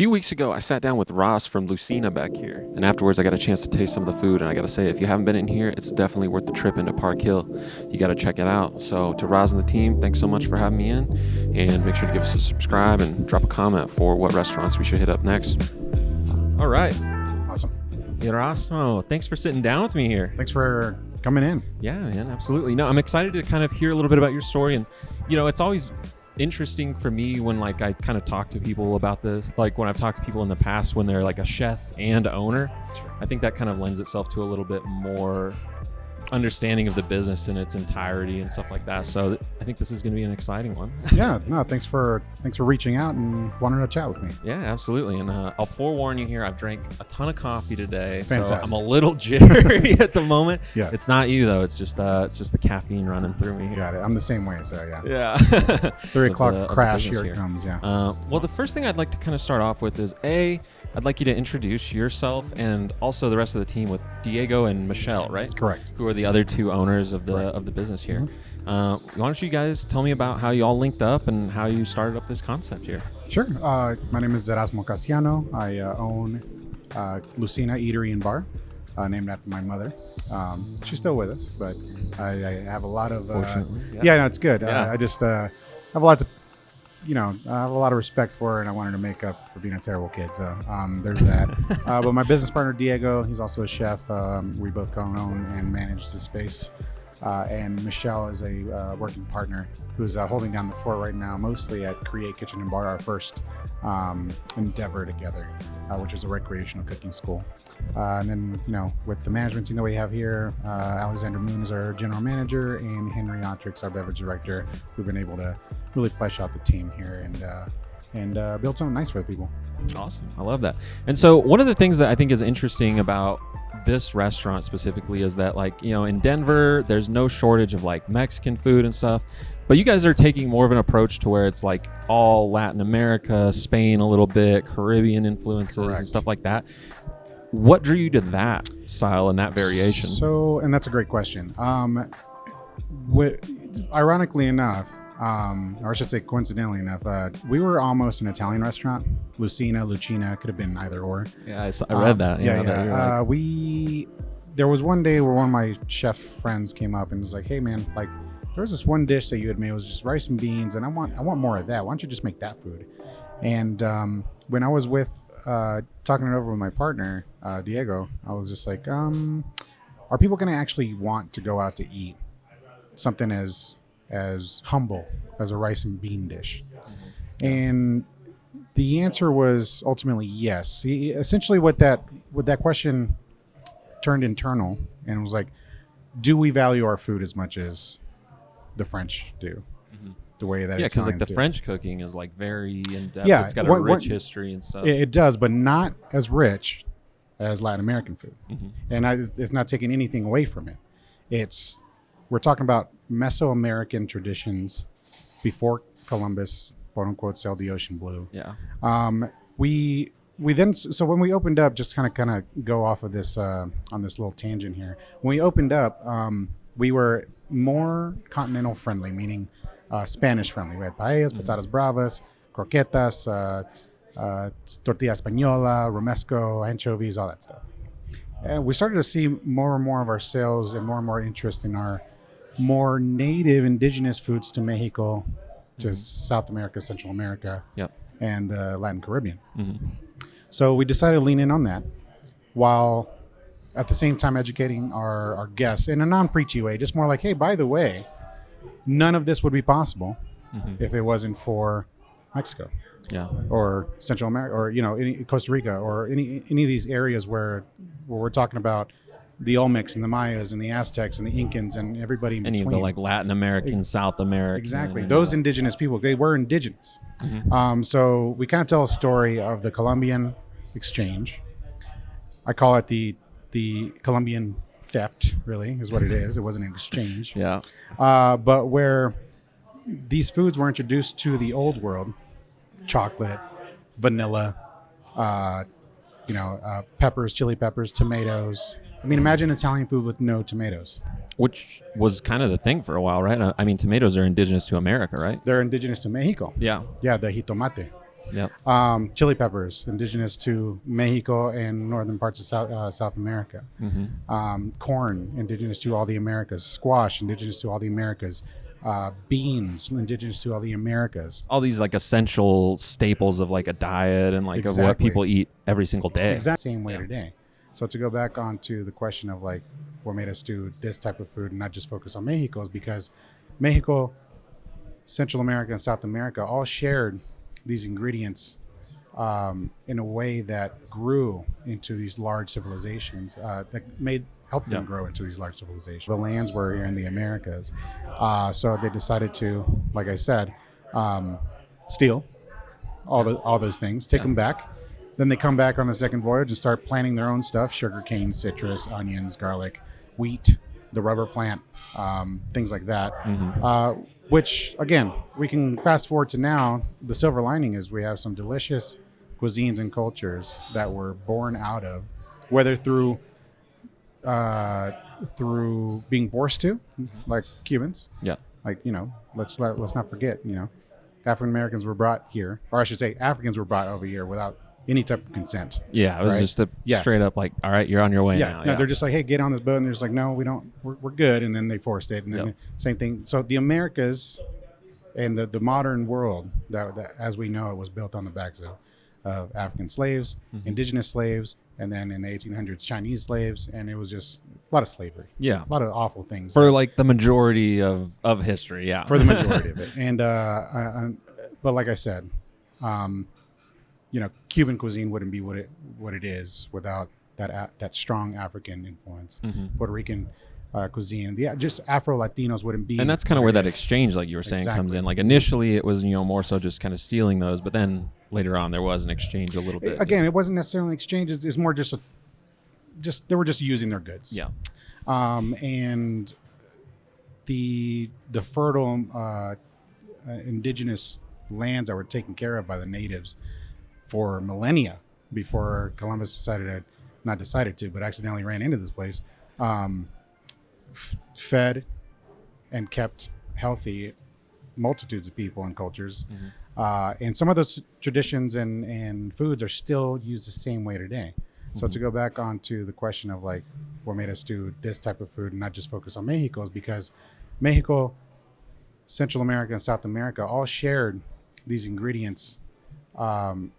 few weeks ago, I sat down with Ross from Lucina back here, and afterwards I got a chance to taste some of the food, and I got to say, if you haven't been in here, it's definitely worth the trip into Park Hill. You got to check it out. So to Ross and the team, thanks so much for having me in, and make sure to give us a subscribe and drop a comment for what restaurants we should hit up next. All right. Awesome. Erasmo, thanks for sitting down with me here. Thanks for coming in. Yeah, man, absolutely. No, I'm excited to kind of hear a little bit about your story, and it's always interesting for me when I kind of talk to people about this, when I've talked to people in the past when they're like a chef and owner. Sure. I think that kind of lends itself to a little bit more understanding of the business in its entirety and stuff like that. So I think this is going to be an exciting one. Yeah, no, thanks for reaching out and wanting to chat with me. Yeah, absolutely. And I'll forewarn you here, I've drank a ton of coffee today. Fantastic. So I'm a little jittery at the moment. Yeah. It's not you though. It's just the caffeine running through me here. Got it. I'm the same way, so yeah. Yeah. 3 o'clock Of the crash, business here it comes, yeah. Well, the first thing I'd like to kind of start off with is I'd like you to introduce yourself and also the rest of the team with Diego and Michelle, right? Correct. Who are the other two owners of the business here. Why don't you guys tell me about how you all linked up and how you started up this concept here? Sure. My name is Erasmo. I own Lucina Eatery Bar, named after my mother. She's still with us, but I have a lot of... Fortunately, yeah, no, it's good. Yeah. I just have a lot to... I have a lot of respect for her, and I wanted to make up for being a terrible kid. So there's that. But my business partner, Diego, he's also a chef. We both co-own and manage the space. And Michelle is a working partner who's holding down the fort right now, mostly at Create Kitchen and Bar, our first endeavor together, which is a recreational cooking school. And then, with the management team that we have here, Alexander Moon is our general manager, and Henry Otrix, our beverage director. We've been able to really flesh out the team here and build something nice for the people. Awesome. I love that. And so one of the things that I think is interesting about this restaurant specifically is that in Denver, there's no shortage of Mexican food and stuff, but you guys are taking more of an approach to where it's all Latin America, Spain a little bit, Caribbean influences. Correct. And stuff like that. What drew you to that style and that variation? And that's a great question. Ironically enough, or I should say coincidentally enough, we were almost an Italian restaurant. Lucina, could have been either or. Yeah, I read that. Yeah. There was one day where one of my chef friends came up and was like, "Hey man, there was this one dish that you had made. It was just rice and beans, and I want more of that. Why don't you just make that food?" And when I was talking it over with my partner, Diego, I was just like, "Are people going to actually want to go out to eat something as humble as a rice and bean dish?" And the answer was ultimately yes. Essentially what that question turned internal, and it was like, do we value our food as much as the French do? The way that because Italians the do. French cooking is very in depth. Yeah, It's got a rich history and stuff. It does, but not as rich as Latin American food. And it's not taking anything away from it. We're talking about Mesoamerican traditions before Columbus, quote unquote, sailed the ocean blue. Yeah. We then, so when we opened up, just kind of go off of this on this little tangent here. When we opened up, we were more continental friendly, meaning Spanish friendly. We had paellas, patatas bravas, croquetas, tortilla española, romesco, anchovies, all that stuff. And we started to see more and more of our sales and more interest in our more native indigenous foods to Mexico, to South America, Central America, and Latin Caribbean. So we decided to lean in on that while at the same time educating our guests in a non-preachy way, just more like, hey, by the way, none of this would be possible if it wasn't for Mexico. Yeah. Or Central America, or Costa Rica, or any of these areas where we're talking about the Olmecs and the Mayas and the Aztecs and the Incans and everybody in between. Any of the Latin American, South American. Exactly. Those indigenous people, they were indigenous. So we kind of tell a story of the Colombian exchange. I call it the Colombian theft, really, is what it is. It wasn't an exchange. Yeah. But where these foods were introduced to the old world, chocolate, vanilla, peppers, chili peppers, tomatoes. I mean, imagine Italian food with no tomatoes. Which was kind of the thing for a while, right? I mean, tomatoes are indigenous to America, right? They're indigenous to Mexico. Yeah. Yeah, the jitomate. Yep. Chili peppers, indigenous to Mexico and northern parts of South America. Corn, indigenous to all the Americas. Squash, indigenous to all the Americas. Beans, indigenous to all the Americas. All these like essential staples of like a diet and like of what Exactly. people eat every single day. Exactly same way today. So to go back onto the question of like what made us do this type of food and not just focus on Mexico is because Mexico, Central America, and South America all shared these ingredients in a way that grew into these large civilizations that helped them grow into these large civilizations. The lands were here in the Americas, so they decided to, like I said, steal all those things, take them back. Then they come back on the second voyage and start planting their own stuff: sugarcane, citrus, onions, garlic, wheat, the rubber plant, things like that. Which, again, we can fast forward to now. The silver lining is we have some delicious cuisines and cultures that were born out of, whether through being forced to, like Cubans. Yeah. Like, let's not forget, African Americans were brought here, or I should say, Africans were brought over here without any type of consent. Yeah, it was just a straight up like, all right, you're on your way now. No, they're just like, hey, get on this boat, and they're just like, no, we don't, we're good, and then they forced it, and then the same thing. So the Americas and the modern world that as we know it was built on the backs of African slaves, indigenous slaves, and then in the 1800s Chinese slaves, and it was just a lot of slavery. A lot of awful things for like the majority of history. For the majority of it. And but like I said, Cuban cuisine wouldn't be what it is without that strong African influence. Puerto Rican cuisine, just Afro Latinos wouldn't be. And that's kind of where that exchange, like you were saying, comes in. Like initially, it was more so just kind of stealing those, but then later on, there was an exchange a little bit. Again, it wasn't necessarily an exchange. It's more just they were just using their goods. Yeah. And the fertile indigenous lands that were taken care of by the natives for millennia before Columbus but accidentally ran into this place, fed and kept healthy multitudes of people and cultures. And some of those traditions and foods are still used the same way today. So to go back onto the question of like what made us do this type of food and not just focus on Mexico is because Mexico, Central America, and South America all shared these ingredients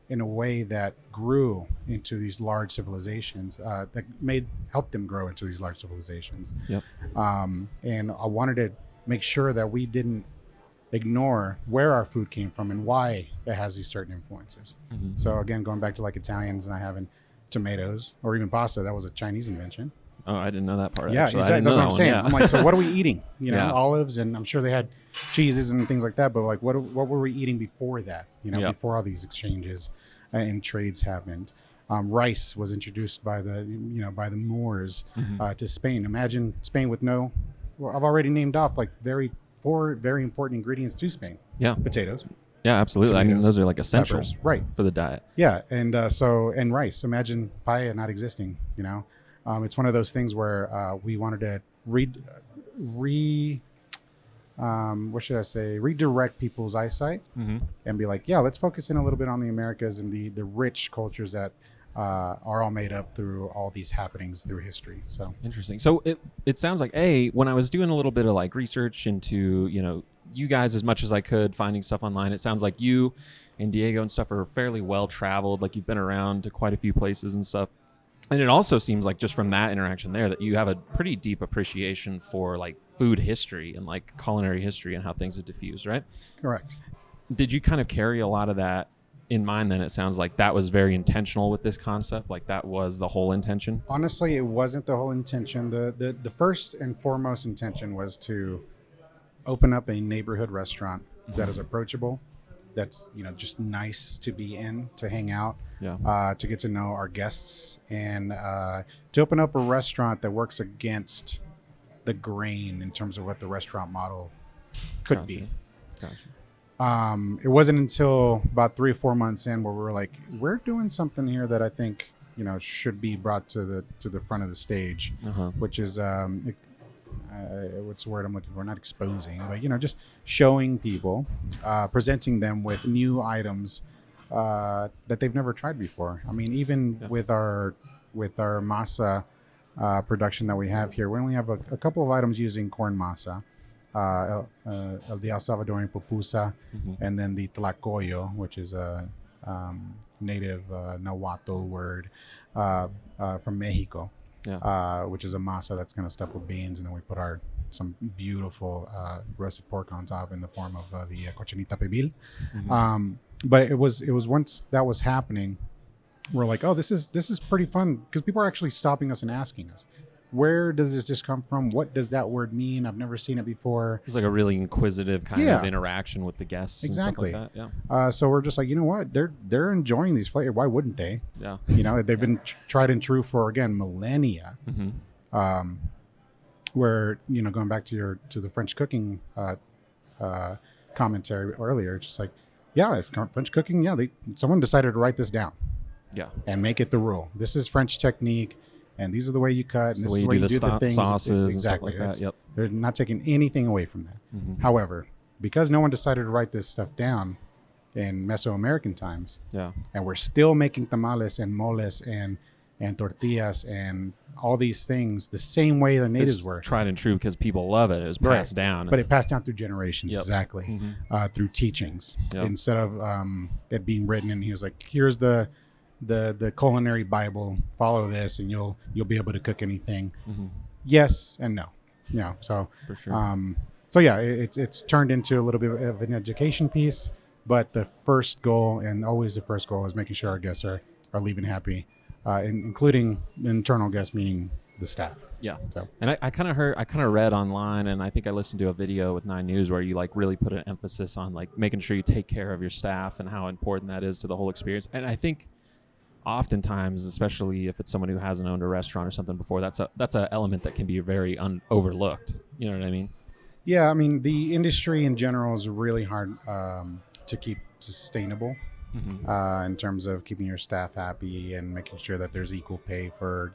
in a way that grew into these large civilizations that helped them grow into these large civilizations. And I wanted to make sure that we didn't ignore where our food came from and why it has these certain influences. So again, going back to like Italians not having tomatoes or even pasta, that was a Chinese invention. Oh, I didn't know that part. Yeah, actually. exactly. That's what I'm saying. I'm like, so what are we eating? Yeah. Olives, and I'm sure they had cheeses and things like that. But like, what were we eating before that? Before all these exchanges and trades happened. Rice was introduced by the Moors to Spain. Imagine Spain with no. Well, I've already named off like four very important ingredients to Spain. Yeah. Potatoes. Yeah, absolutely. Tomatoes, I mean, those are like essential, peppers, right, for the diet. Yeah, and and rice. Imagine paella not existing. It's one of those things where we wanted to redirect people's eyesight and be like, yeah, let's focus in a little bit on the Americas and the rich cultures that are all made up through all these happenings through history. So interesting. So it sounds like when I was doing a little bit of like research into you guys as much as I could, finding stuff online, it sounds like you and Diego and stuff are fairly well traveled. Like you've been around to quite a few places and stuff. And it also seems like just from that interaction there that you have a pretty deep appreciation for like food history and like culinary history and how things are diffused, right? Correct. Did you kind of carry a lot of that in mind then? It sounds like that was very intentional with this concept. Like that was the whole intention. Honestly, it wasn't the whole intention. The first and foremost intention was to open up a neighborhood restaurant that is approachable, that's just nice to be in, to hang out, to get to know our guests, and to open up a restaurant that works against the grain in terms of what the restaurant model could be. Gotcha. It wasn't until about 3 or 4 months in where we were like, we're doing something here that I think should be brought to the front of the stage, which is what's the word I'm looking for? Not exposing, but just showing people, presenting them with new items that they've never tried before. I mean, even Yeah. with our masa production that we have here, we only have a couple of items using corn masa, the El Salvadorian pupusa, Hmm. and then the tlacoyo, which is a native Nahuatl word from Mexico, Yeah. which is a masa that's kind of stuffed with beans, and then we put some beautiful roasted pork on top in the form of the cochinita pibil. Hmm. But it was once that was happening, we're like, oh, this is pretty fun, because people are actually stopping us and asking us, where does this dish come from? What does that word mean? I've never seen it before. It's like a really inquisitive kind Yeah. of interaction with the guests Exactly. and stuff like that. Yeah. So we're just like, you know what? They're enjoying these flavors. Why wouldn't they? Yeah. You know, they've been tried and true for, again, millennia. Hmm. Where, you know, going back to the French cooking commentary earlier, just like, yeah, if French cooking, yeah, someone decided to write this down Yeah. and make it the rule. This is French technique, and these are the way you cut, and this is the way you do the things. sauces Exactly. and stuff like that. Yep. They're not taking anything away from that. Hmm. However, because no one decided to write this stuff down in Mesoamerican times, Yeah. and we're still making tamales and moles and tortillas and all these things the same way the natives It's were. tried and true because people love it. It was Right. passed down. But it passed down through generations, Yep. exactly, Mhm. through teachings, Yep. instead of it being written. And he was like, "Here's the culinary Bible. Follow this, and you'll be able to cook anything." Mhm. Yes and no, So, For sure. so yeah, it's turned into a little bit of an education piece. But the first goal, and always the first goal, is making sure our guests are leaving happy, including internal guests, meaning the staff. Yeah. So And I kind of read online, and I think I listened to a video with 9 News where you like really put an emphasis on like making sure you take care of your staff and how important that is to the whole experience. And I think oftentimes, especially if it's someone who hasn't owned a restaurant or something before, that's a element that can be very overlooked. You know what I mean? yeah, I mean, the industry in general is really hard to keep sustainable. Mm-hmm. In terms of keeping your staff happy and making sure that there's equal pay for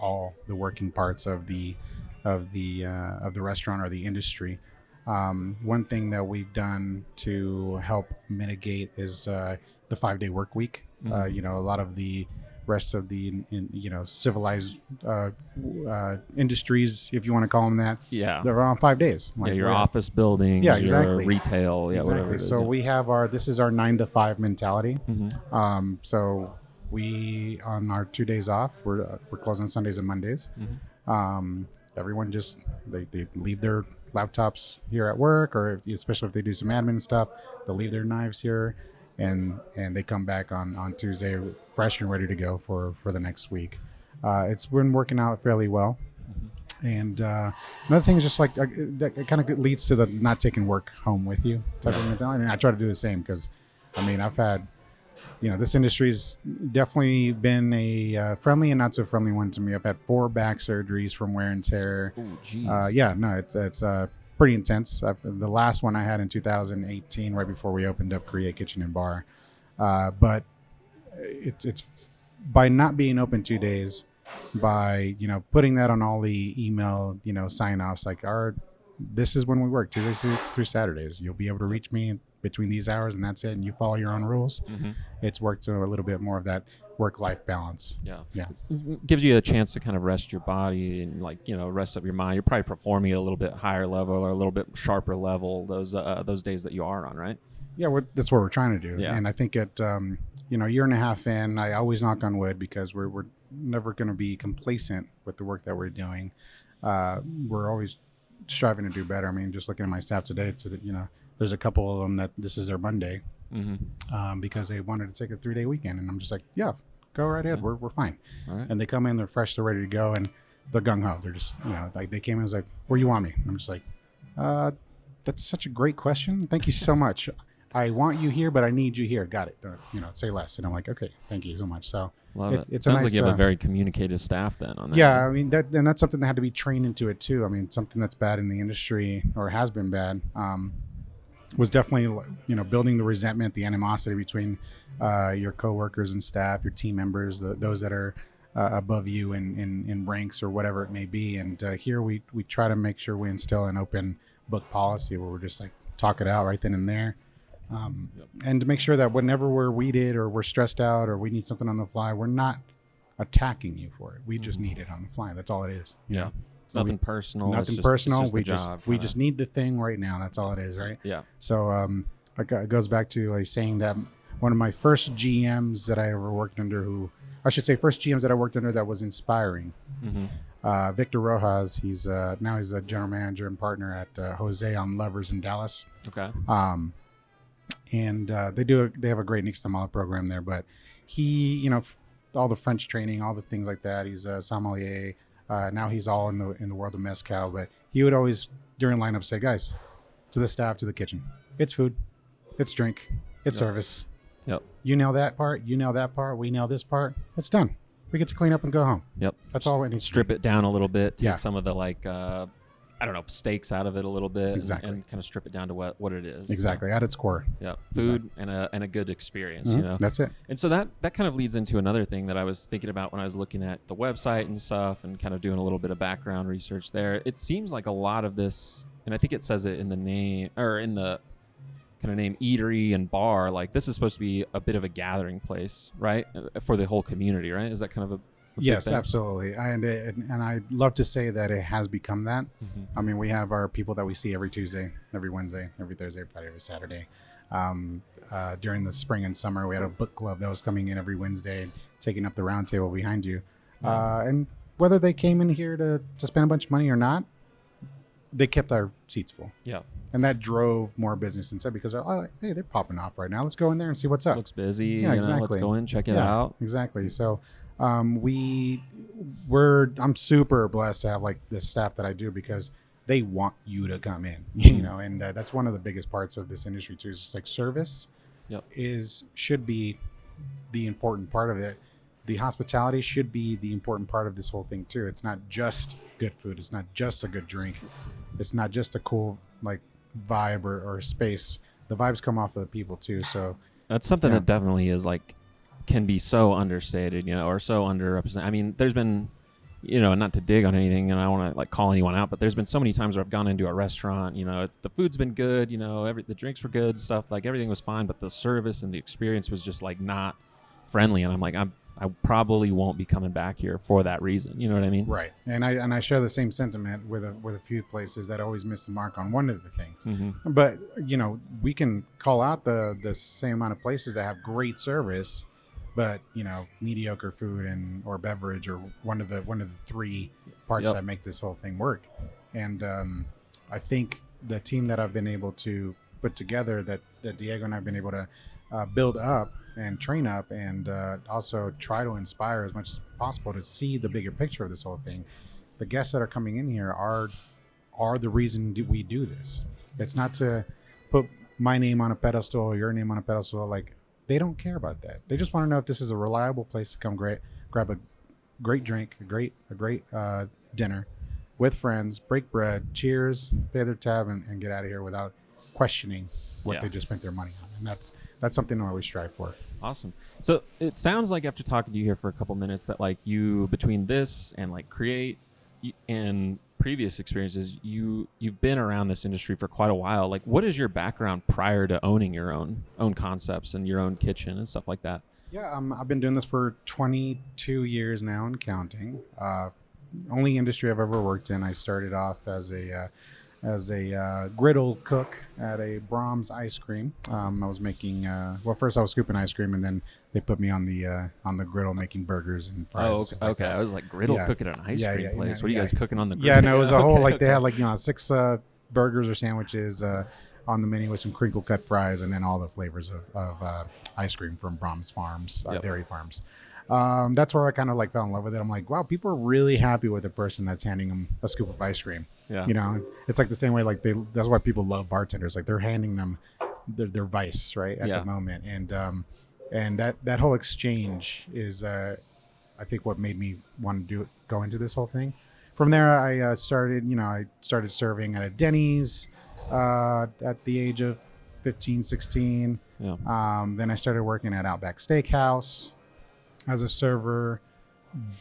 all the working parts of the restaurant or the industry. One thing that we've done to help mitigate is the 5-day work week. Mhm. A lot of the rest of the civilized industries, if you want to call them that, Yeah. they're on 5 days. Yeah, your we're- office buildings, Yeah, your exactly. retail, yeah, whatever exactly. it is. So yeah. we have this is our 9 to 5 mentality. Mhm. So we, on our 2 days off, we're closed on Sundays and Mondays. Everyone just they leave their laptops here at work, or especially if they do some admin stuff, they'll leave their knives here, and they come back on Tuesday fresh and ready to go for the next week. It's been working out fairly well. And another thing is just like that kind of leads to the not taking work home with you type of mentality. And I try to do the same, because I mean, I've had, this industry's definitely been a friendly and not so friendly one to me. I've had 4 back surgeries from wear and tear. Oh, jeez. Yeah, no, it's pretty intense. The last one I had in 2018, right before we opened up Create Kitchen and Bar. But it's by not being open 2 days, by putting that on all the email sign offs, like, this is when we work, Tuesdays through Saturdays. You'll be able to reach me between these hours, and that's it, and you follow your own rules. It's worked to a little bit more of that work-life balance. Yeah. Yeah. It gives you a chance to kind of rest your body and rest up your mind. You're probably performing at a little bit higher level or a little bit sharper level those days that you are on, right? Yeah, that's what we're trying to do. Yeah. And I think at a year and a half in, I always knock on wood, because we're never going to be complacent with the work that we're doing. We're always striving to do better. I mean, just looking at my staff today, there's a couple of them that this is their Monday, because they wanted to take a 3-day weekend, and I'm just like, yeah, go right ahead. Yeah. We're fine. All right. And they come in, they're fresh, they're ready to go, and they're gung ho. They're just like, they came in and was like, where you want me? And I'm just like, that's such a great question. Thank you so much. I want you here, but I need you here. Got it. Say less. And I'm like, okay, thank you so much. So Love it. It's Sounds a nice, like you have a very communicative staff then on that. yeah. I mean, that's something that had to be trained into it too. I mean, something that's bad in the industry, or has been bad, was definitely building the resentment, the animosity between your coworkers and staff, your team members, those that are above you in ranks or whatever it may be. And here we try to make sure we instill an open book policy, where we're just like, talk it out right then and there. And to make sure that whenever we're weeded or we're stressed out or we need something on the fly, we're not attacking you for it. We just need it on the fly. That's all it is. You know? It's So nothing personal. nothing It's personal. just we the just job, we kinda. just need the thing right now. That's all it is, right? Yeah. So it goes back to like saying that one of my first GMs that I ever worked under, who I should say first GMs that I worked under that was inspiring. Victor Rojas. He's now he's a general manager and partner at Jose on Lovers in Dallas. Okay. And they have a great nixtamala program there. But he, all the French training, all the things like that. He's a sommelier. Now he's all in the world of mezcal. But he would always during lineup say, guys, to the staff, to the kitchen, it's food, it's drink, it's service. Yep. You nail that part. You nail that part. We nail this part. It's done. We get to clean up and go home. Yep. That's all it needs. Strip it down a little bit. Take Yeah. some of the I don't know, stakes out of it a little bit. Exactly. And kind of strip it down to what it is. Exactly. At its core. Yeah. Food and a good experience. Mm-hmm. That's it. And so that kind of leads into another thing that I was thinking about when I was looking at the website and stuff and kind of doing a little bit of background research there. It seems like a lot of this, and I think it says it in the name or in the kind of name eatery and bar, like this is supposed to be a bit of a gathering place, right? For the whole community, right? Is that kind of a Yes, thing? absolutely. And I'd love to say that it has become that. I mean, we have our people that we see every Tuesday, every Wednesday, every Thursday, every Friday, every Saturday. During the spring and summer, we had a book club that was coming in every Wednesday, taking up the round table behind you. And whether they came in here to spend a bunch of money or not, they kept our seats full. Yeah. And that drove more business instead because they're like, hey, they're popping off right now. Let's go in there and see what's up. Looks busy. Yeah, exactly. Let's go in, check it out. Exactly. So I'm super blessed to have like the staff that I do because they want you to come in, and that's one of the biggest parts of this industry too. Is just like service should be the important part of it. The hospitality should be the important part of this whole thing too. It's not just good food. It's not just a good drink. It's not just a cool like vibe or space. The vibes come off of the people too. So that's something that definitely is like can be so understated, or so underrepresented. I mean, there's been, not to dig on anything, and I don't want to like call anyone out, but there's been so many times where I've gone into a restaurant, the food's been good, the drinks were good, stuff like everything was fine, but the service and the experience was just like not friendly, and I'm like, I probably won't be coming back here for that reason. You know what I mean? Right. And I share the same sentiment with a few places that always miss the mark on one of the things. Mm-hmm. But we can call out the same amount of places that have great service, but mediocre food or beverage or one of the three parts that make this whole thing work. And I think the team that I've been able to put together, that Diego and I've been able to build up and train up, and also try to inspire as much as possible to see the bigger picture of this whole thing. The guests that are coming in here are the reason we do this. It's not to put my name on a pedestal or your name on a pedestal. Like, they don't care about that. They just want to know if this is a reliable place to come grab a great drink, a great dinner with friends, break bread, cheers, pay their tab, and get out of here without questioning what they just spent their money on. And that's something I always strive for. Awesome. So it sounds like after talking to you here for a couple minutes that like you, between this and like Create and previous experiences, you've been around this industry for quite a while. Like, what is your background prior to owning your own concepts and your own kitchen and stuff like that? Yeah, I've been doing this for 22 years now and counting. Only industry I've ever worked in. I started off as a griddle cook at a Brahms ice cream. I was making first I was scooping ice cream, and then they put me on the griddle making burgers and fries. Oh, okay. I was like, griddle cooking at an ice cream place. What are you guys cooking on the griddle? Yeah, no, it was a whole they had 6 burgers or sandwiches on the menu with some crinkle cut fries, and then all the flavors of ice cream from Brahms Farms, dairy farms. That's where I kind of like fell in love with it. I'm like, wow, people are really happy with the person that's handing them a scoop of ice cream. Yeah. It's like the same way, like that's why people love bartenders. Like, they're handing them their vice right at the moment. And that whole exchange is, I think, what made me want to go into this whole thing. From there, I started serving at a Denny's at the age of 15, 16. Yeah. Then I started working at Outback Steakhouse as a server,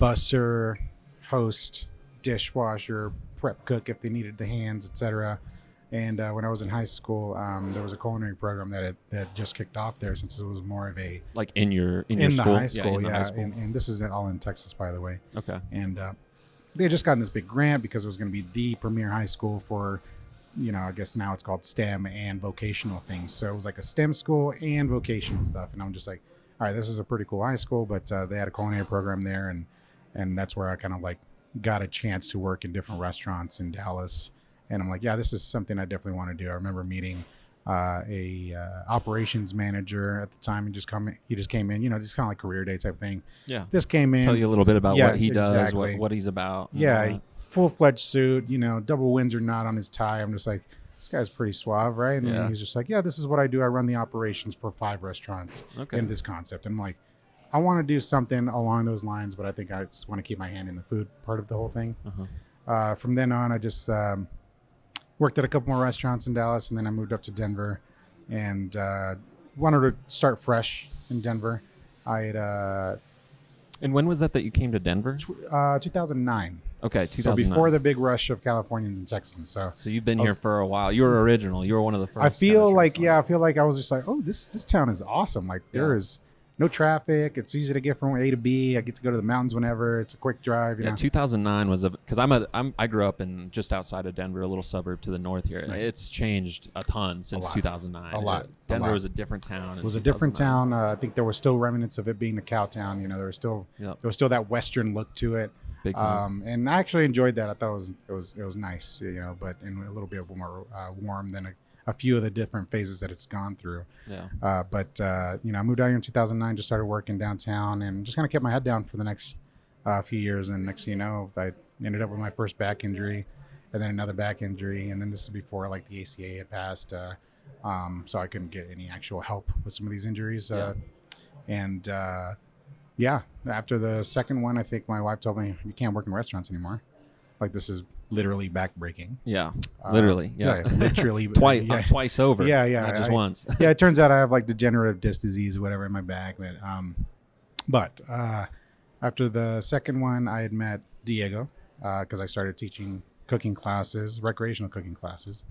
busser, host, dishwasher, prep cook if they needed the hands, etc. And when I was in high school, there was a culinary program that just kicked off there, since it was more of a Like in your in the school? high school, in the high yeah. school. And this is all in Texas, by the way. Okay. And they had just gotten this big grant because it was going to be the premier high school for, I guess now it's called STEM and vocational things. So it was like a STEM school and vocational stuff. And I'm just like, all right, this is a pretty cool high school, but they had a culinary program there, and that's where I kind of like got a chance to work in different restaurants in Dallas. And I'm like, yeah, this is something I definitely want to do. I remember meeting a operations manager at the time. He just came in, just kind of like career day type thing. Yeah. Just came in. Tell you a little bit about Yeah, what he does, exactly. what he's about. Yeah, full-fledged suit, double Windsor knot on his tie. I'm just like, this guy's pretty suave, right? And Yeah. he's just like, yeah, this is what I do. I run the operations for 5 restaurants Okay. in this concept. I'm like, I want to do something along those lines, but I think I just want to keep my hand in the food part of the whole thing. From then on, I just worked at a couple more restaurants in Dallas, and then I moved up to Denver and wanted to start fresh in Denver. I had And when was that you came to Denver? 2009. Okay, So 2009. before the big rush of Californians and Texans. So So you've been here for a while. You were original. You were one of the first. I feel kind of like, transplants. I feel like I was just like, oh, this town is awesome. Like there is no traffic. It's easy to get from A to B. I get to go to the mountains whenever. It's a quick drive. You know? 2009 was because I grew up in just outside of Denver, a little suburb to the north here. Nice. It's changed a ton since lot. 2009. A lot. Denver A lot. was a different town. It was a different town. I think there were still remnants of it being a cow town. There was still that Western look to it. Big time. And I actually enjoyed that. I thought it was nice, but and a little bit more warm than a few of the different phases that it's gone through. Yeah. But I moved out here in 2009, just started working downtown, and just kind of kept my head down for the next few years. And next thing you know, I ended up with my first back injury, and then another back injury, and then this is before like the ACA had passed, so I couldn't get any actual help with some of these injuries. And after the second one, I think my wife told me, you can't work in restaurants anymore. Like this is literally backbreaking. Yeah. Literally. Yeah. Literally. Twice over. Yeah. Not just once. Yeah. It turns out I have like degenerative disc disease or whatever in my back. But after the second one, I had met Diego because I started teaching cooking classes, recreational cooking classes.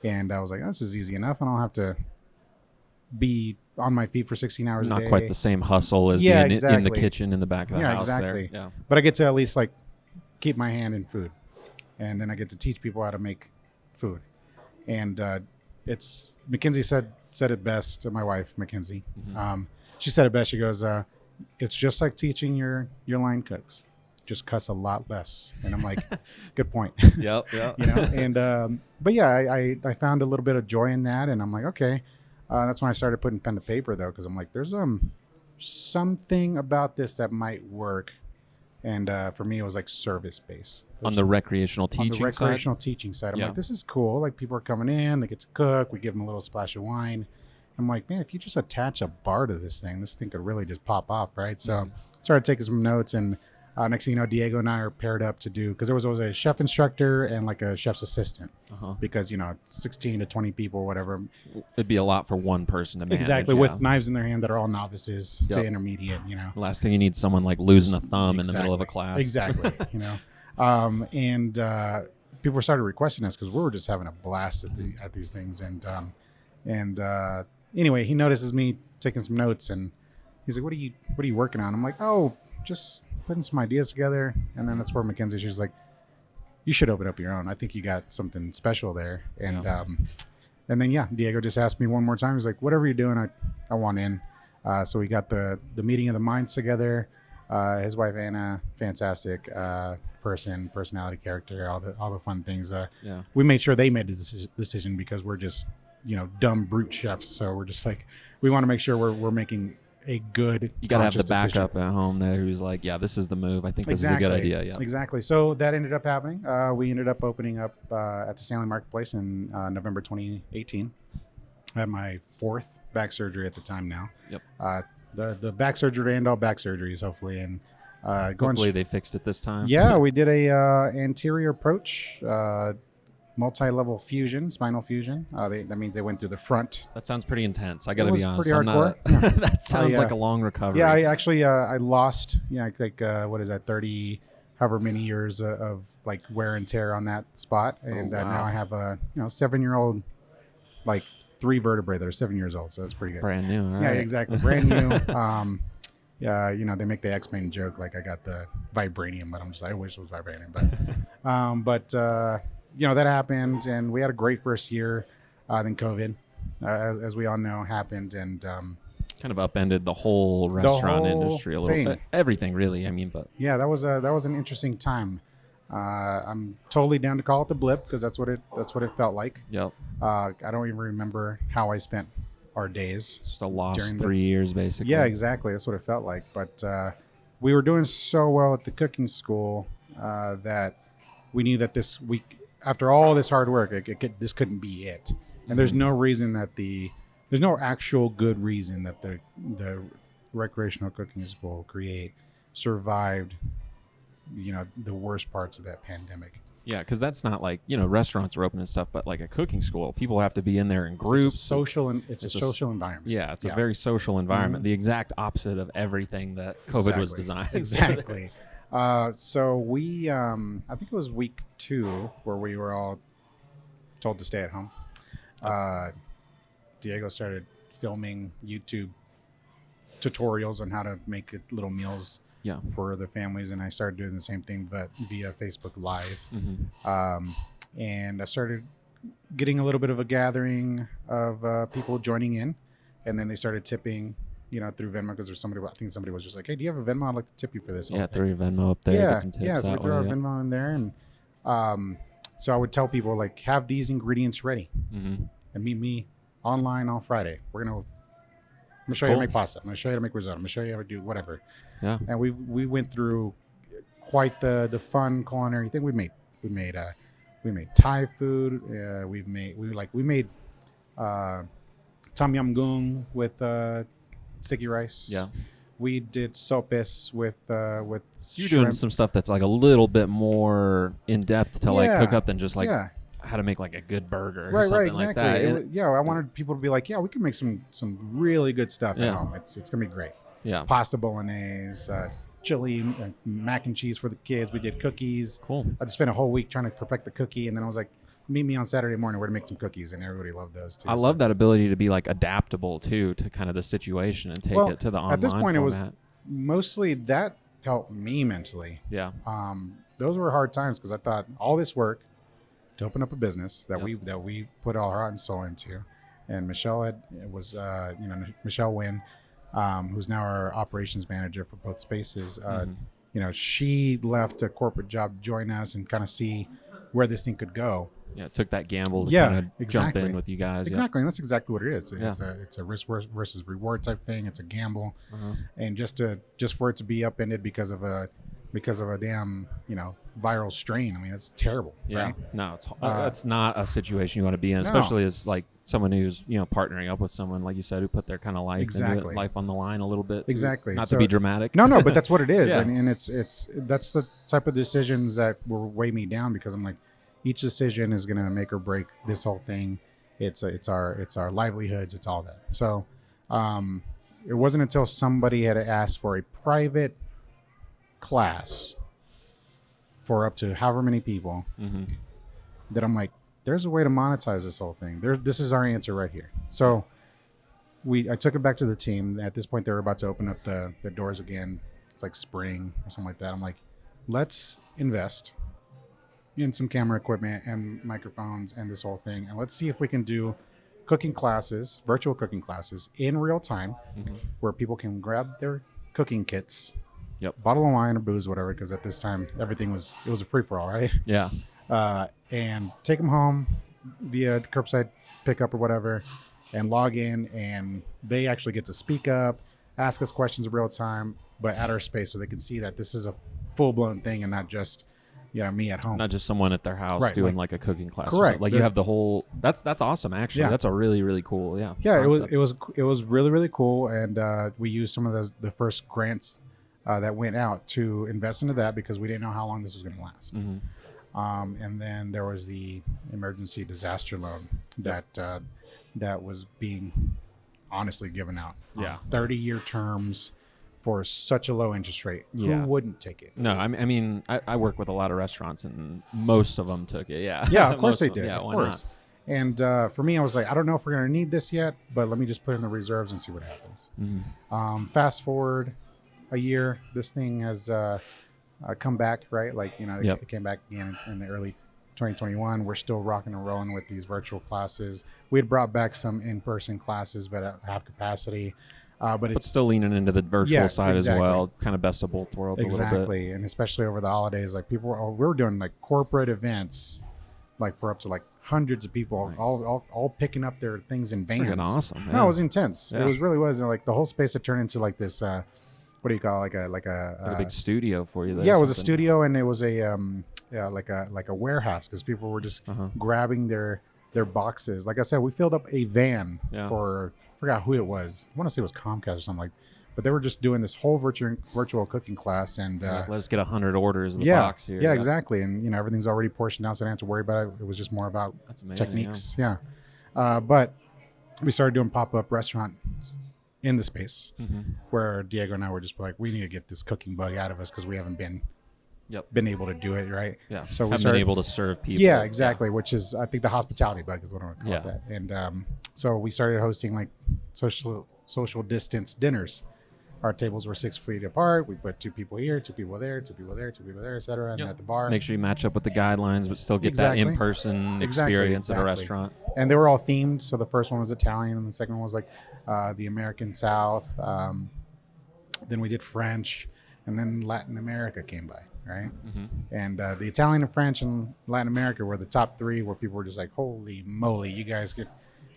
And I was like, this is easy enough. I don't have to be on my feet for 16 hours a day. Not quite the same hustle as being in the kitchen in the back of the house. Exactly. There. Yeah. But I get to at least like keep my hand in food, and then I get to teach people how to make food. And it's Mackenzie said it best. My wife Mackenzie, she said it best. She goes, "It's just like teaching your line cooks, just cuss a lot less." And I'm like, "Good point." Yep. And but yeah, I found a little bit of joy in that, and I'm like, okay. That's when I started putting pen to paper, though, because I'm like, there's something about this that might work. And for me, it was like service based. On the recreational teaching side? On the recreational teaching side. I'm like, this is cool. Like people are coming in, they get to cook. We give them a little splash of wine. I'm like, man, if you just attach a bar to this thing could really just pop off, right? So started taking some notes, and next thing you know, Diego and I are paired up to do, because there was always a chef instructor and like a chef's assistant, because 16 to 20 people or whatever. It'd be a lot for one person to manage. Exactly, with knives in their hand that are all novices to intermediate. Last thing you need is someone like losing a thumb in the middle of a class. Exactly. And people started requesting us because we were just having a blast at these things. And anyway, he notices me taking some notes, and he's like, "What are you working on?" I'm like, "Oh, just putting some ideas together." And then that's where Mackenzie, she's like, "You should open up your own. I think you got something special there." And then Diego just asked me one more time. He's like, "Whatever you're doing, I want in." So we got the meeting of the minds together. His wife Anna, fantastic personality, character, all the fun things. We made sure they made the decision because we're just dumb brute chefs. So we're just like, we want to make sure we're making a good. You got to have the decision. backup at home there who's like, yeah, this is the move. I think this is a good idea. Yeah, exactly. So that ended up happening. We ended up opening up at the Stanley Marketplace in November 2018. I had my 4th back surgery at the time now. Yep. The back surgery to end all back surgeries, hopefully. And hopefully they fixed it this time. Yeah, we did a anterior approach, multi-level fusion, spinal fusion. That means they went through the front. That sounds pretty intense. I got to be honest. Pretty hardcore. That sounds like a long recovery. Yeah, I actually I lost, what is that, 30, however many years of like wear and tear on that spot, and wow. now I have a 7-year-old, like 3 vertebrae that are 7 years old, so that's pretty good. Brand new. All Yeah, right. exactly, brand new. Yeah, they make the X-Men joke like I got the vibranium, but I'm just I wish it was vibranium, but that happened, and we had a great first year. Then COVID, as we all know, happened, and Kind of upended the whole restaurant whole industry a little thing. bit. Everything, really. I mean, but yeah, that was an interesting time. I'm totally down to call it the blip because that's what it felt like. yep, I don't even remember how I spent our days. just a lost During 3 years, basically. Yeah, exactly. That's what it felt like. But we were doing so well at the cooking school that we knew that this week, after all this hard work, this couldn't be it. And there's no reason that there's no actual good reason that the recreational cooking school survived, the worst parts of that pandemic. Yeah, because that's not like restaurants are open and stuff, but like a cooking school, people have to be in there in groups. It's a social environment. Yeah, it's a very social environment. The exact opposite of everything that COVID was designed. Exactly. So we, I think it was week 2 where we were all told to stay at home. Diego started filming YouTube tutorials on how to make little meals Yeah. for the families, and I started doing the same thing via Facebook Live. And I started getting a little bit of a gathering of people joining in, and then they started tipping, through Venmo, because I think somebody was just like, "Hey, do you have a Venmo? I'd like to tip you for this." Yeah, throw your Venmo up there. Get some tips yeah. So we that threw our way, yeah. Venmo in there, and so I would tell people, like, have these ingredients ready, and meet me online on Friday. I'm gonna show you how to make pasta. I'm gonna show you how to make risotto. I'm gonna show you how to do whatever. Yeah. And we went through quite the fun culinary thing. We made Thai food. We made tom yum goong with sticky rice. Yeah. We did sopes with So you're shrimp. doing some stuff that's like a little bit more in depth to like cook up than just like yeah. how to make like a good burger or Right, something exactly. like that. I wanted people to be like, yeah, we can make some really good stuff at Yeah. home. It's gonna be great. Yeah. Pasta bolognese, chili, mac and cheese for the kids. We did cookies. Cool. I just spent a whole week trying to perfect the cookie, and then I was like, meet me on Saturday morning. We're gonna make some cookies, and everybody loved those too. I love that ability to be like adaptable too to kind of the situation and take it to the online at this point, format. it was mostly that helped me mentally. Yeah. Those were hard times because I thought all this work to open up a business that we put all our heart and soul into, and Michelle Michelle Wynn, who's now our operations manager for both spaces. She left a corporate job to join us and kind of see where this thing could go. Yeah, took that gamble to kind of jump in with you guys. Exactly, and that's exactly what it is. Yeah. It's a risk versus reward type thing. It's a gamble, and just for it to be upended because of a damn viral strain. I mean, that's terrible. Yeah, right? No, that's not a situation you want to be in, especially as like someone who's partnering up with someone like you said who put their kind of life life on the line a little bit. Exactly, not to be dramatic. No, but that's what it is, Yeah. and it's that's the type of decisions that will weigh me down because I'm like, each decision is going to make or break this whole thing. It's our livelihoods. It's all that. So it wasn't until somebody had asked for a private class for up to however many people that I'm like, there's a way to monetize this whole thing. This is our answer right here. So I took it back to the team. At this point, they were about to open up the doors again. It's like spring or something like that. I'm like, let's invest in some camera equipment and microphones and this whole thing, and let's see if we can do virtual cooking classes in real time, where people can grab their cooking kits, bottle of wine or booze, whatever, because at this time it was a free-for-all, right? Yeah. And take them home via curbside pickup or whatever, and log in, and they actually get to speak up, ask us questions in real time, but at our space, so they can see that this is a full-blown thing and not just me at home. Not just someone at their house doing like a cooking class. Correct. Like you have the whole. That's awesome. Actually, Yeah. That's a really really cool. Yeah. Yeah, concept. it was really really cool, and we used some of the first grants that went out to invest into that because we didn't know how long this was going to last. And then there was the emergency disaster loan that was being honestly given out. Yeah. 30-year terms for such a low interest rate. Yeah. Who wouldn't take it? No, I mean, I work with a lot of restaurants, and most of them took it. Yeah. Yeah, of course Most they of them. did. Yeah, Of why course. And for me, I was like, I don't know if we're going to need this yet, but let me just put in the reserves and see what happens. Mm-hmm. Fast forward a year, this thing has come back, right? Like, Yep. it came back again in the early 2021. We're still rocking and rolling with these virtual classes. We had brought back some in-person classes, but at half capacity. But it's still leaning into the virtual side exactly. as well, kind of best of both worlds a little bit. Exactly, and especially over the holidays, like we were doing like corporate events, like for up to like hundreds of people, Nice. all picking up their things in vans. Freaking awesome, man. No, it was intense. Yeah. It was really was, and like the whole space had turned into like this. What do you call it? like a big studio for you there. Yeah, it was a something. studio, and it was a like a warehouse because people were just grabbing their boxes. Like I said, we filled up a van for I forgot who it was. I want to say it was Comcast or something like. But they were just doing this whole virtual cooking class, and let us get 100 orders in the box here. Yeah, exactly. And everything's already portioned out, so I didn't have to worry about it. It was just more about techniques. Yeah. But we started doing pop-up restaurants in the space where Diego and I were just like, we need to get this cooking bug out of us because we haven't been able to do it, right? Yeah. So we started been able to serve people. Yeah, exactly. Which is, I think, the hospitality bug is what I would call that. And so we started hosting like social distance dinners. Our tables were 6 feet apart. We put 2 people here, 2 people there, 2 people there, 2 people there, etc. And at the bar, make sure you match up with the guidelines, but still get that in-person experience at a restaurant. And they were all themed. So the first one was Italian, and the second one was like the American South. Then we did French, and then Latin America came by, right? And the Italian and French and Latin America were the top 3, where people were just like, "Holy moly, you guys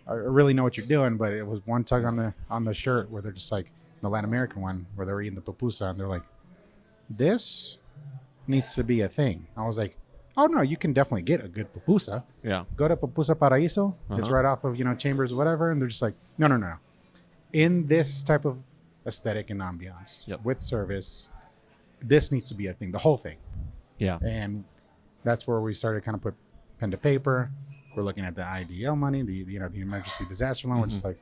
I really know what you're doing." But it was one tug on the shirt where they're just like. The Latin American one where they were eating the pupusa, and they're like, this needs to be a thing. I was like, oh no, you can definitely get a good pupusa. Yeah. Go to Pupusa Paraíso. It's right off of Chambers or whatever, and they're just like, no. In this type of aesthetic and ambiance with service, this needs to be a thing, the whole thing. Yeah. And that's where we started kind of put pen to paper. We're looking at the IDL money, the emergency disaster loan, which is like,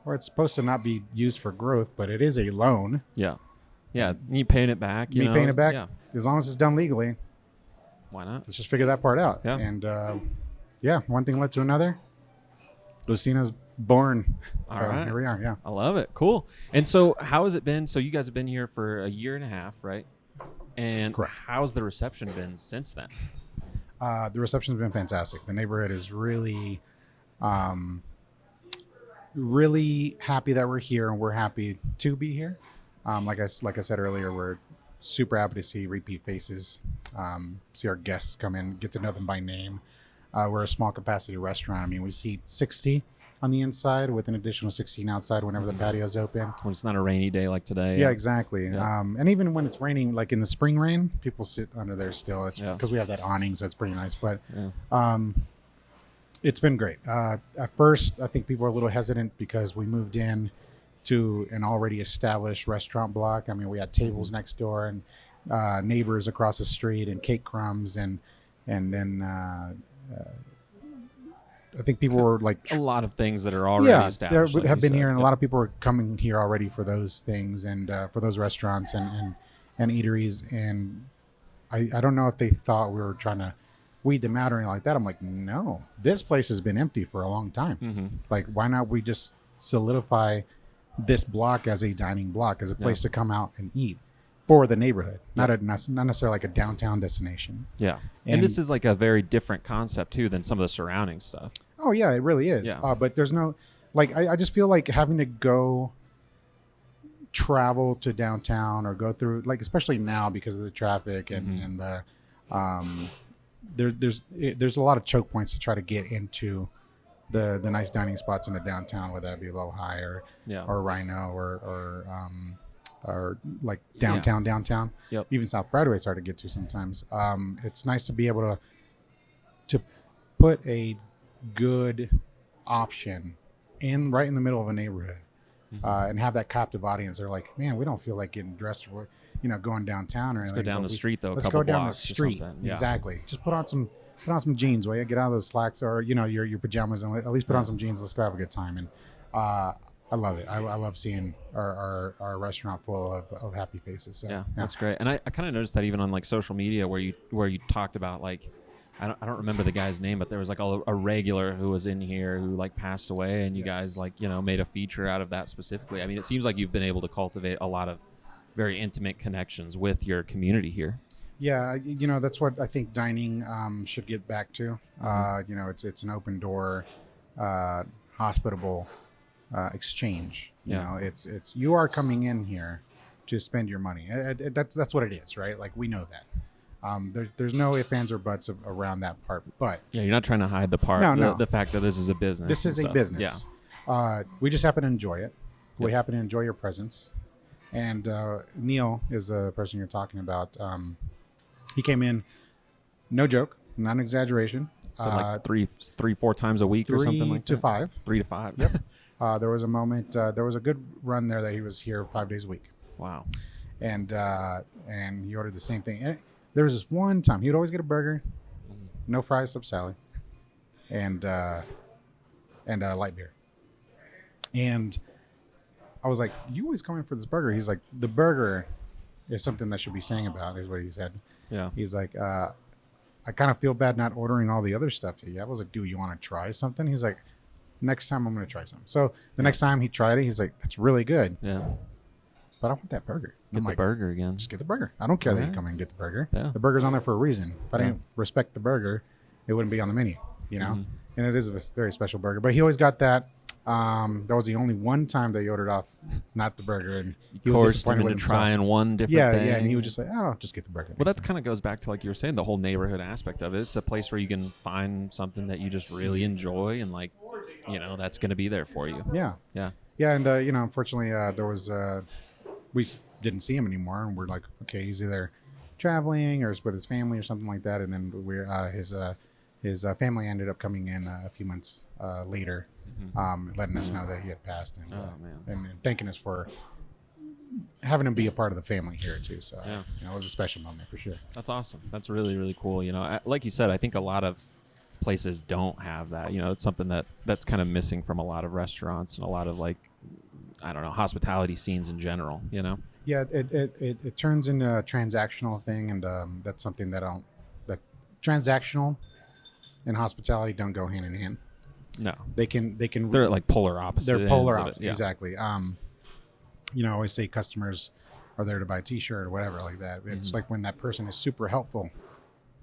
or it's supposed to not be used for growth, but it is a loan. Yeah. Yeah. You paying it back. Paying it back. Yeah. As long as it's done legally. Why not? Let's just figure that part out. Yeah. And one thing led to another. Lucina's born. So here we are. Yeah. I love it. Cool. And so how has it been? So you guys have been here for a year and a half, right? And how's the reception been since then? The reception's been fantastic. The neighborhood is really... really happy that we're here, and we're happy to be here. Like I said earlier, we're super happy to see repeat faces, see our guests come in, get to know them by name. We're a small capacity restaurant. I mean, we seat 60 on the inside with an additional 16 outside whenever the patio's open. When it's not a rainy day like today. Yeah, exactly. Yeah. And even when it's raining, like in the spring rain, people sit under there still. It's because we have that awning, so it's pretty nice. But it's been great. At first, I think people were a little hesitant because we moved in to an already established restaurant block. I mean, we had tables next door and neighbors across the street and cake crumbs and then I think people were like a lot of things that are already established. Like have been here, and a lot of people are coming here already for those things and for those restaurants and eateries. And I don't know if they thought we were trying to weed them out or anything like that. I'm like, no, this place has been empty for a long time. Like, why not we just solidify this block as a dining block, as a place to come out and eat for the neighborhood, not necessarily like a downtown destination. Yeah. And this is like a very different concept too than some of the surrounding stuff. Oh yeah, it really is. Yeah. But there's no, like, I just feel like having to go travel to downtown or go through, like, especially now because of the traffic and the, there's a lot of choke points to try to get into the nice dining spots in the downtown, whether that be Low High or Rhino or like downtown. Yep. Even South Broadway it's hard to get to sometimes. It's nice to be able to put a good option right in the middle of a neighborhood and have that captive audience. They're like, man, we don't feel like getting dressed or going downtown or anything. Let's go down the street though. Let's go down the street. Yeah. Exactly. Just put on some jeans, will you? Get out of those slacks or your pajamas and at least put on some jeans. Let's go have a good time. And I love it. I love seeing our restaurant full of happy faces. So, Yeah, that's great. And I kind of noticed that even on like social media where you talked about like I don't remember the guy's name, but there was like a regular who was in here who like passed away, and you guys Yes. like made a feature out of that specifically. I mean, it seems like you've been able to cultivate a lot of very intimate connections with your community here. Yeah, that's what I think dining should get back to. It's an open door, uh, hospitable exchange. Yeah. It's you are coming in here to spend your money. That's what it is, right? Like we know that. There's no ifs, ands, or buts around that part. But Yeah, you're not trying to hide the part, no, the fact that this is a business. this is a stuff. business. We just happen to enjoy it. We Yep. happen to enjoy your presence. And Neil is the person you're talking about. He came in, no joke, not an exaggeration. So like three, 4 times a week or something like to that. 5. 3 to 5. Yep. There was a moment. There was a good run there that he was here 5 days a week, Wow. and he ordered the same thing. And there was this one time he would always get a burger, no fries, sub salad, and light beer. And I was like, "You always come in for this burger?" He's like, "The burger is something that should be saying about," is what he said. Yeah. He's like, "I kind of feel bad not ordering all the other stuff to you." I was like, "Do you want to try something?" He's like, "Next time I'm going to try something." So the next time he tried it, he's like, "That's really good, Yeah. but I want that burger." Get I'm the like, burger again. "Just get the burger. I don't care that you Alright. come in and get the burger. Yeah. The burger's on there for a reason. If I Yeah. didn't respect the burger, it wouldn't be on the menu, you know?" Mhm. And it is a very special burger. But he always got that. That was the only one time that he ordered off not the burger, and he was Coerced disappointed him with into himself. trying one different Yeah, thing. yeah, and he was just like, "Oh, just get the burger." Well, next that time." kind of goes back to like you were saying, the whole neighborhood aspect of it. It's a place where you can find something that you just really enjoy, and like, that's going to be there for you. Yeah. Yeah. Yeah, and unfortunately, there was didn't see him anymore, and we're like, okay, he's either traveling or is with his family or something like that. And then his family ended up coming in a few months later, letting us know that he had passed, and, Oh, man. and thanking us for having him be a part of the family here too. So Yeah. it was a special moment for sure. That's awesome. That's really, really cool. Like you said, I think a lot of places don't have that. It's something that's kind of missing from a lot of restaurants and a lot of like, I don't know, hospitality scenes in general. Yeah, it turns into a transactional thing, and that's something that that transactional and hospitality don't go hand in hand. No, They can they're like polar opposites. they're polar ends of opposites. it. Yeah. Exactly. I always say customers are there to buy a T-shirt or whatever like that. It's like when that person is super helpful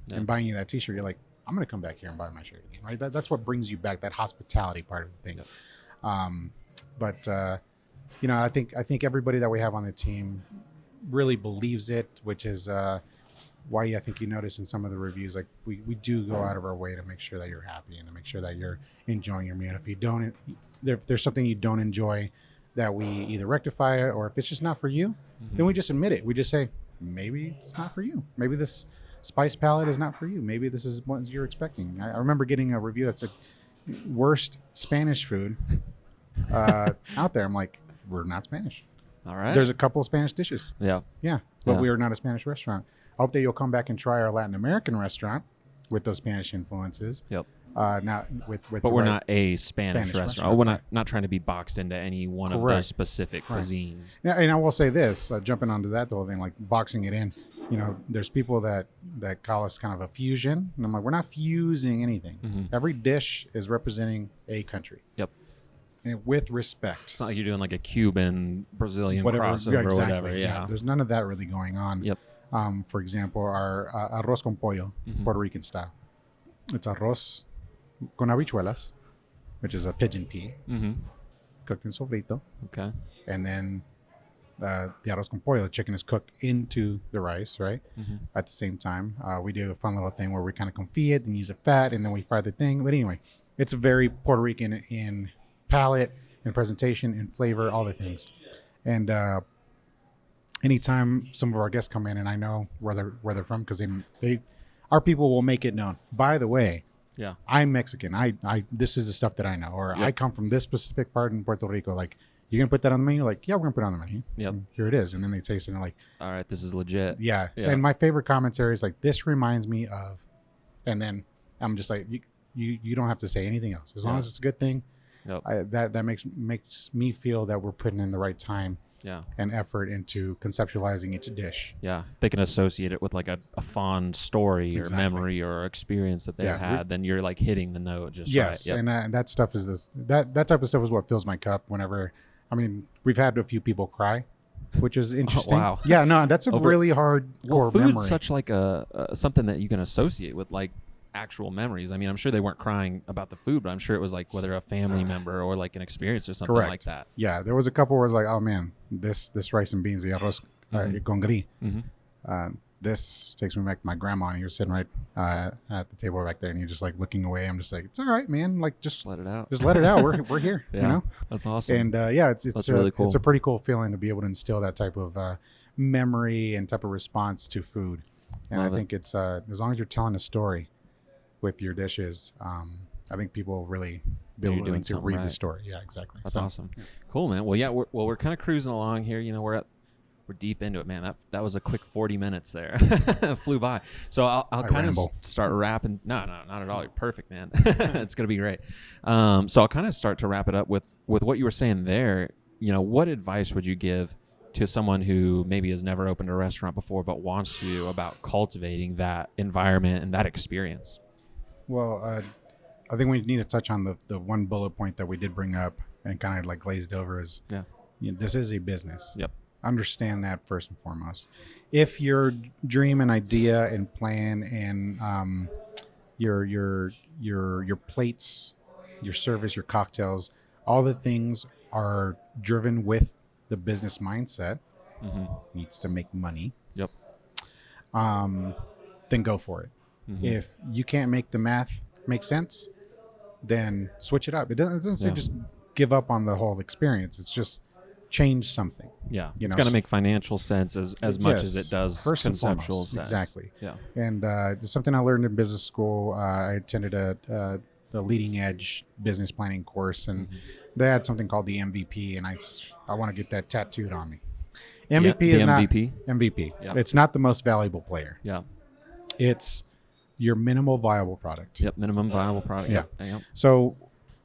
Yeah. in buying you that T-shirt, you're like, I'm going to come back here and buy my shirt again, right? That's what brings you back, that hospitality part of the thing. Yep. But I think everybody that we have on the team really believes it, which is why I think you notice in some of the reviews, like we do go out of our way to make sure that you're happy and to make sure that you're enjoying your meal. If you don't, if there's something you don't enjoy, that we either rectify it, or if it's just not for you, then we just admit it. We just say, maybe it's not for you. Maybe this spice palette is not for you. Maybe this is what you're expecting. I remember getting a review that said worst Spanish food out there. I'm like, we're not Spanish. All right. There's a couple of Spanish dishes. Yeah. Yeah, but Yeah. we are not a Spanish restaurant. I hope that you'll come back and try our Latin American restaurant with those Spanish influences. Yep. Now with But the we're right- not a Spanish restaurant. restaurant, We're right. not trying to be boxed into any one of Correct. those specific Right. cuisines. Yeah, and I will say this, jumping onto that, the whole thing, like boxing it in. There's people that call us kind of a fusion, and I'm like, we're not fusing anything. Mhm. Every dish is representing a country. Yep. And with respect. It's not like you're doing like a Cuban Brazilian Whatever, crossover yeah, or exactly. whatever. Yeah. There's none of that really going on. Yep. For example, our arroz con pollo, Mhm. Puerto Rican style. It's arroz con habichuelas, which is a pigeon pea Mm-hmm. cooked in sofrito, Okay. and then the arroz con pollo, the chicken is cooked into the rice, right? Mhm. At the same time, we do a fun little thing where we kind of confit it and use the fat, and then we fry the thing. But anyway, it's very Puerto Rican in palate, in presentation, in flavor, all the things. And anytime some of our guests come in, and I know where they're from, because our people will make it known. By the way, Yeah. I'm Mexican. I this is the stuff that I know, or I Yep. come from this specific part in Puerto Rico. Like, you gonna put that on the menu? Like, yeah, we're gonna put it on the menu. Yep. And here it is. And then they taste it and they're like, All right. This is legit. yeah. Yeah. And my favorite commentary is like, this reminds me of, and then I'm just like, you don't have to say anything else as long Yeah. as it's a good thing. Yep. That makes me feel that we're putting in the right time Yeah. and effort into conceptualizing each dish. Yeah. They can associate it with like a fond story or Exactly. memory or experience that they've had. Then you're like hitting the note just yes, right. Yep. and that stuff is that type of stuff is what fills my cup. Whenever, I mean, we've had a few people cry, which is interesting. wow. Yeah, no, that's a really hard Well, core food's memory. such like a something that you can associate with like actual memories. I mean, I'm sure they weren't crying about the food, but I'm sure it was like whether a family member or like an experience or something Correct. like that. Yeah, there was a couple where I was like, oh man, this rice and beans, the arroz con gris. This takes me back to my grandma, and he was sitting right at the table back there, and you're just like looking away. I'm just like, it's all right, man. Like just let it out. Just let it out. We're here. Yeah, you know, that's awesome. And yeah, it's really cool. It's a pretty cool feeling to be able to instill that type of memory and type of response to food. And I think it's as long as you're telling a story with your dishes, I think people really be willing to read the story. Yeah, exactly. That's awesome. Yeah. Cool, man. Well, yeah, we're kind of cruising along here. You know, we're deep into it, man. That was a quick 40 minutes there. Flew by. So I'll kind of start wrapping. No, not at all. You're perfect, man. It's gonna be great. So I'll kind of start to wrap it up with what you were saying there. You know, what advice would you give to someone who maybe has never opened a restaurant before but wants to, about cultivating that environment and that experience? Well, I think we need to touch on the one bullet point that we did bring up and kind of like glazed over is, you know, this is a business. Yep. Understand that first and foremost. If your dream and idea and plan and your plates, your service, your cocktails, all the things are driven with the business mindset, needs to make money. Yep. Then go for it. If you can't make the math make sense, then switch it up. It doesn't say just give up on the whole experience. It's just change something. Yeah, it's got to make financial sense as much as it does conceptual sense. Exactly. Yeah. And it's something I learned in business school. I attended the leading edge business planning course, and they had something called the MVP, and I want to get that tattooed on me. MVP is MVP? not MVP. Yep. It's not the most valuable player. Yeah. It's your minimal viable product. Yep, minimum viable product. Yeah. Yep. So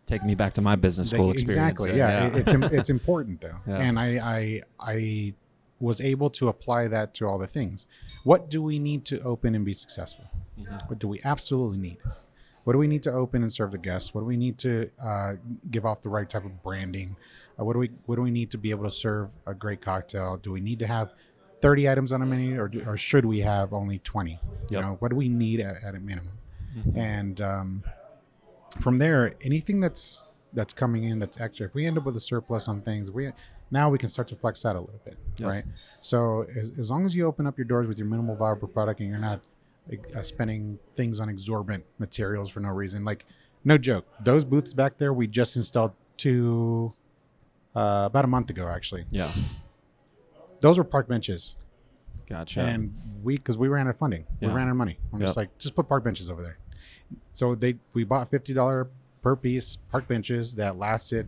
taking me back to my business school experience. Exactly. Yeah. It's important though. Yeah. And I was able to apply that to all the things. What do we need to open and be successful? What do we absolutely need? What do we need to open and serve the guests? What do we need to give off the right type of branding? What do we need to be able to serve a great cocktail? Do we need to have 30 items on a menu, or should we have only 20? You know, what do we need at a minimum? And from there, anything that's coming in that's extra, if we end up with a surplus on things, we can start to flex that a little bit, right? So as long as you open up your doors with your minimal viable product and you're not spending things on exorbitant materials for no reason, like no joke, those booths back there we just installed about a month ago actually. Yeah. Those were park benches. Gotcha. And because we ran out of funding, we ran out of money. I'm just like, just put park benches over there. So we bought $50 per piece park benches that lasted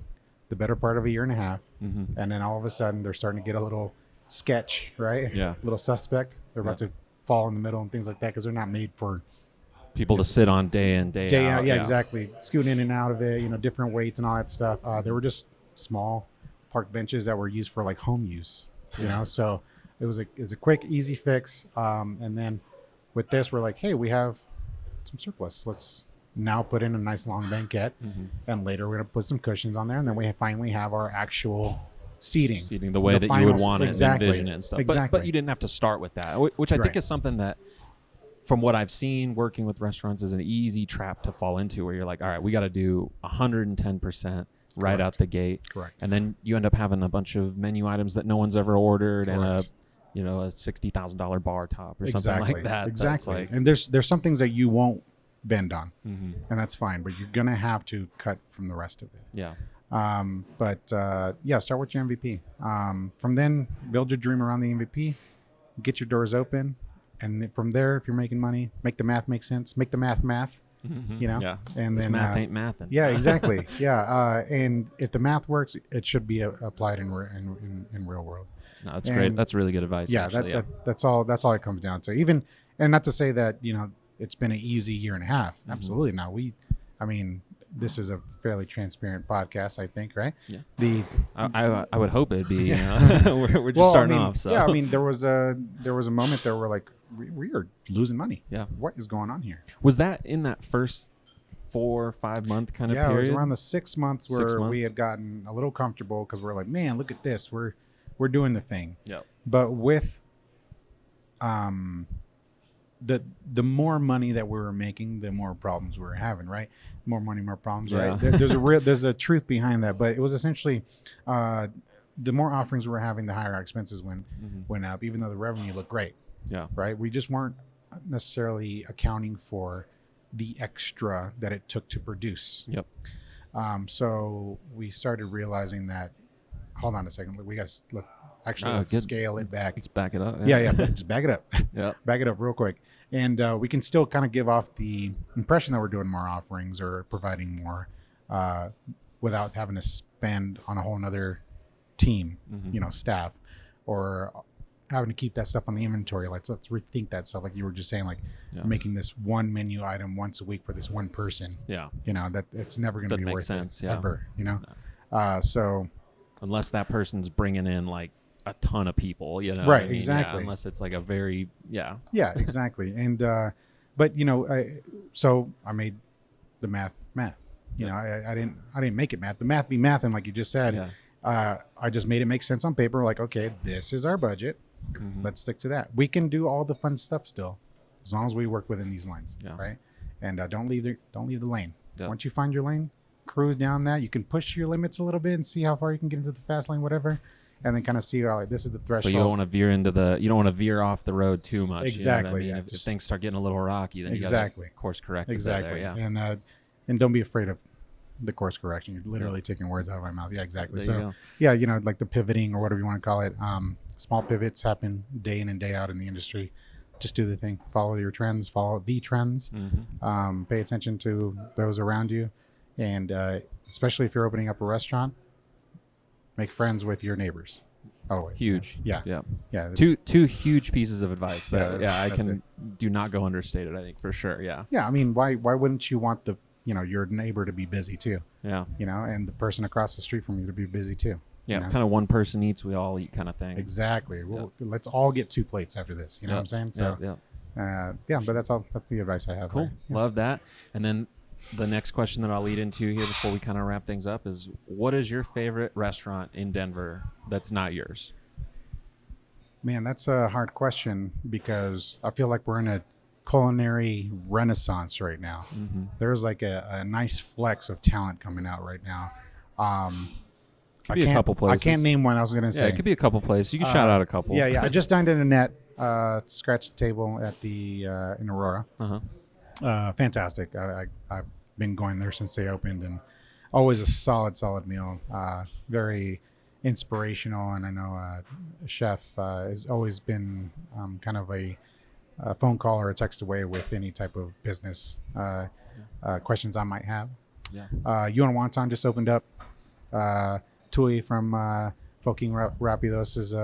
the better part of a year and a half. And then all of a sudden they're starting to get a little sketch, right? Yeah. A little suspect. They're about to fall in the middle and things like that because they're not made for people to sit on day in, day out. Yeah, exactly. Scooting in and out of it, different weights and all that stuff. They were just small park benches that were used for like home use, so it was a quick, easy fix. And then with this, we're like, hey, we have some surplus. Let's now put in a nice long banquette, and later we're going to put some cushions on there, and then we finally have our actual seating the way that you would want it and envision it and stuff. Exactly. But you didn't have to start with that, which I think is something that, from what I've seen working with restaurants, is an easy trap to fall into, where you're like, all right, we got to do 110% right out the gate. Correct. And then you end up having a bunch of menu items that no one's ever ordered. Correct. And a $60,000 bar top or something like that. Exactly. And there's some things that you won't bend on, and that's fine, but you're gonna have to cut from the rest of it. Yeah. Start with your MVP. From then, build your dream around the MVP. Get your doors open, and from there, if you're making money, make the math make sense. Make the math. Yeah. And this then math ain't mathin'. Yeah, exactly. Yeah. And if the math works, it should be applied in real world. No, that's great. That's really good advice. Yeah, actually. That's all it comes down to. Even, and not to say that it's been an easy year and a half. Absolutely not. this is a fairly transparent podcast, I think, right? Yeah. The I would hope it'd be. You know, we're just starting off. So yeah, I mean, there was a moment there where like we are losing money. Yeah. What is going on here? Was that in that first 4 or 5 month kind of Yeah, period? it was around the 6 months where 6 months? we had gotten a little comfortable because we're like, man, look at this, we're doing the thing. Yeah. But with the more money that we were making, the more problems we were having, right? More money, more problems, Yeah. right? There's a truth behind that, but it was essentially the more offerings we were having, the higher our expenses went up, even though the revenue looked great. Yeah. Right? We just weren't necessarily accounting for the extra that it took to produce. Yep. So we started realizing that. Hold on a second. We got to let's scale it back. Let's back it up. Yeah. Just back it up. Yeah. Back it up real quick. And we can still kind of give off the impression that we're doing more offerings or providing more without having to spend on a whole nother team, staff, or having to keep that stuff on the inventory. Let's rethink that stuff. Like you were just saying, like making this one menu item once a week for this one person. Yeah. That it's never going to be make worth sense, it yeah. ever, No. So Unless that person's bringing in like a ton of people, Right, what I mean? exactly. Yeah, unless it's like a very, yeah, exactly. And but so I made the math. I didn't make it math. The math be math, and like you just said, I just made it make sense on paper. Like, okay, this is our budget. Let's stick to that. We can do all the fun stuff still, as long as we work within these lines, right? And don't leave the lane. Yeah. Once you find your lane, cruise down that. You can push your limits a little bit and see how far you can get into the fast lane, whatever, and then kind of see, all right, this is the threshold. But you don't want to veer off the road too much. Exactly. You know what I mean? If things start getting a little rocky, then you got to course correct. Exactly. There, yeah. And don't be afraid of the course correction. You're literally taking words out of my mouth. Yeah, exactly. There you So go. yeah, like the pivoting or whatever you want to call it. Small pivots happen day in and day out in the industry. Just do the thing. Follow your trends. Follow the trends. Pay attention to those around you, and especially if you're opening up a restaurant, make friends with your neighbors. Always. Huge. Yeah. Two huge pieces of advice that I that's can do not go understated. I think for sure. Yeah. Yeah. I mean, why wouldn't you want your neighbor to be busy too? Yeah. And the person across the street from you to be busy too. Yeah. Kind of one person eats, we all eat kind of thing. Exactly. Well, let's all get 2 plates after this. You know what I'm saying? So but that's all. That's the advice I have. Cool. Right? Yeah. Love that. And then the next question that I'll lead into here before we kind of wrap things up is, what is your favorite restaurant in Denver that's not yours? Man, that's a hard question because I feel like we're in a culinary renaissance right now. There's like a nice flex of talent coming out right now. Could be a couple places. I can't name one. I was going to say. Yeah, it could be a couple places. You can shout out a couple. Yeah. I just dined at Annette, scratch the table at the in Aurora. Fantastic. I've been going there since they opened, and always a solid meal. Very inspirational, and I know chef has always been kind of a phone call or a text away with any type of business questions I might have. Yeah. You and Wonton just opened up. Tui from Fucking Rapidos is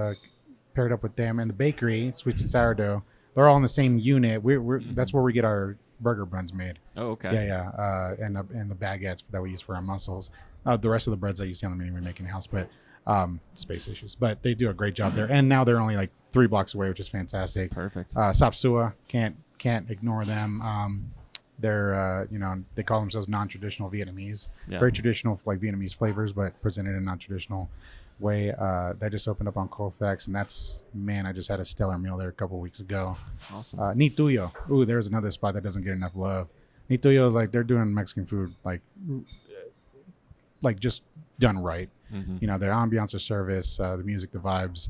paired up with them, and the bakery, Sweets and Sourdough. They're all in the same unit. That's where we get our burger buns made. Oh, okay. Yeah. And the baguettes that we use for our mussels. The rest of the breads that you see on the menu we make in house, but space issues. But they do a great job there, and now they're only like 3 blocks away, which is fantastic. Perfect. Sapsua, can't ignore them. They're they call themselves non-traditional Vietnamese. Very traditional, like Vietnamese flavors, but presented in a non-traditional way. That just opened up on Colfax, and I just had a stellar meal there a couple of weeks ago. Awesome. Ni Tuyo. Ooh, there's another spot that doesn't get enough love. Ni Tuyo is like, they're doing Mexican food like just done right. Their ambiance of service, the music, the vibes,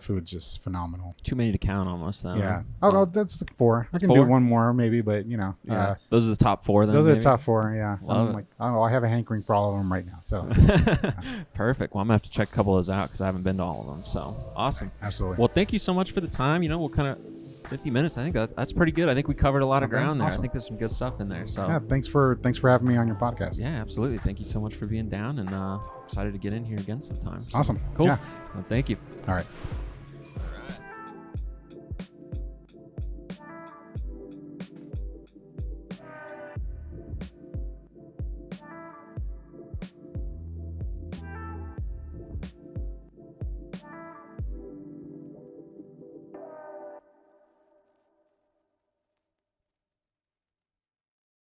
food's just phenomenal. Too many to count almost, though. Yeah. Oh, that's like 4. I can 4? do one more maybe, but those are the top 4 then. Those are maybe? the top 4. Yeah. Love I'm it. like, I have a hankering for all of them right now. So Perfect. Well, I'm gonna have to check a couple of those out because I haven't been to all of them. So awesome. Absolutely. Well, thank you so much for the time. We'll kind of 50 minutes. I think that's pretty good. I think we covered a lot of ground there. Awesome. I think there's some good stuff in there. So yeah, thanks for having me on your podcast. yeah, absolutely. Thank you so much for being down, and excited to get in here again sometime. So, Awesome. Cool. Yeah. Well, thank you. All right.